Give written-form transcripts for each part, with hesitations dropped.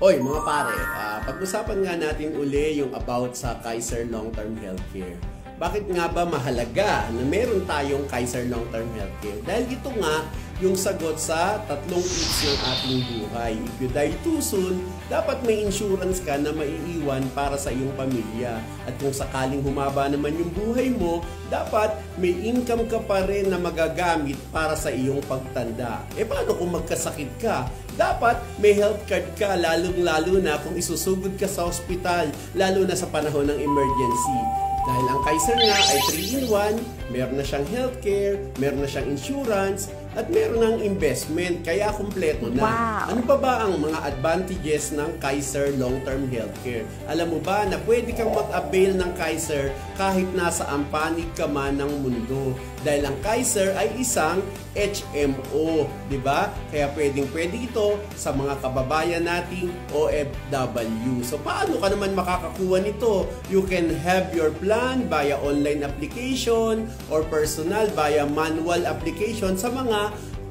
Oy mga pare, pag-usapan nga natin uli yung about sa Kaiser Long-Term Healthcare. Bakit nga ba mahalaga na meron tayong Kaiser Long-Term Healthcare? Dahil ito nga yung sagot sa tatlong P's ng ating buhay. If you die too soon, dapat may insurance ka na maiiwan para sa iyong pamilya. At kung sakaling humaba naman yung buhay mo, dapat may income ka pa rin na magagamit para sa iyong pagtanda. Paano kung magkasakit ka? Dapat may health card ka, lalong-lalo na kung isusugod ka sa ospital, lalo na sa panahon ng emergency. Dahil ang Kaiser nga ay 3-in-1, meron na siyang healthcare, meron na siyang insurance, at meron ng investment, kaya kumpleto na. Wow. Ano pa ba ang mga advantages ng Kaiser Long-Term Healthcare? Alam mo ba na pwede kang mag-avail ng Kaiser kahit nasa panig ka man ng mundo? Dahil ang Kaiser ay isang HMO, di ba? Kaya pwedeng-pwede ito sa mga kababayan nating OFW. So paano ka naman makakakuha nito? You can have your plan via online application or personal via manual application sa mga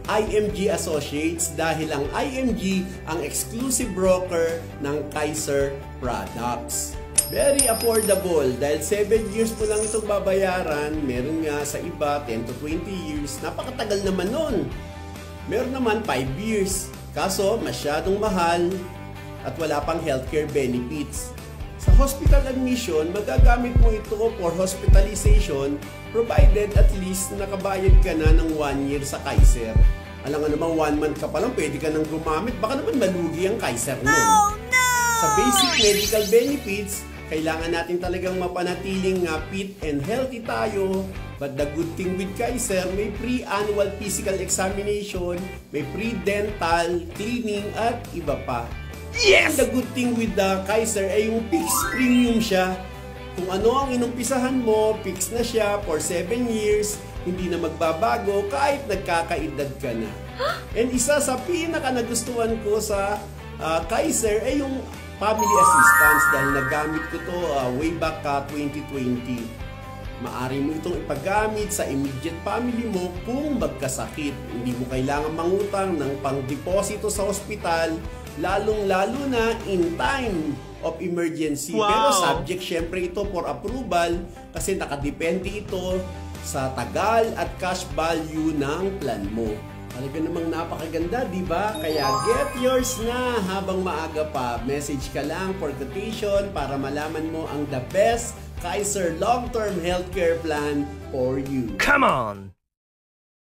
IMG Associates, dahil ang IMG ang exclusive broker ng Kaiser products. Very affordable dahil 7 years po lang itong babayaran. Meron nga sa iba 10 to 20 years. Napakatagal naman nun. Meron naman 5 years. Kaso masyadong mahal at wala pang healthcare benefits. Sa hospital admission, magagamit mo ito for hospitalization provided at least nakabayad ka na ng 1 year sa Kaiser. Alam nga naman 1 month ka pa lang pwede ka nang gumamit. Baka naman malugi ang Kaiser nun. Oh, no! Sa basic medical benefits, kailangan natin talagang mapanatiling fit and healthy tayo. But the good thing with Kaiser, may pre-annual physical examination, may pre-dental, cleaning, at iba pa. Yes! And the good thing with the Kaiser ay yung fixed premium siya. Kung ano ang inumpisahan mo, fixed na siya for 7 years, hindi na magbabago kahit nagkakaedad ka na. And isa sa pinaka nagustuhan ko sa Kaiser ay yung family assistance, dahil nagamit ko to way back 2020. Maari mo itong ipagamit sa immediate family mo kung magkasakit. Hindi mo kailangan mangutang ng pang-deposito sa ospital, lalong-lalo na in time of emergency. Wow. Pero subject syempre ito for approval kasi nakadepende ito sa tagal at cash value ng plan mo. Talaga namang napakaganda, di ba? Kaya get yours na habang maaga pa. Message ka lang for quotation para malaman mo ang the best Kaiser long-term healthcare plan for you. Come on!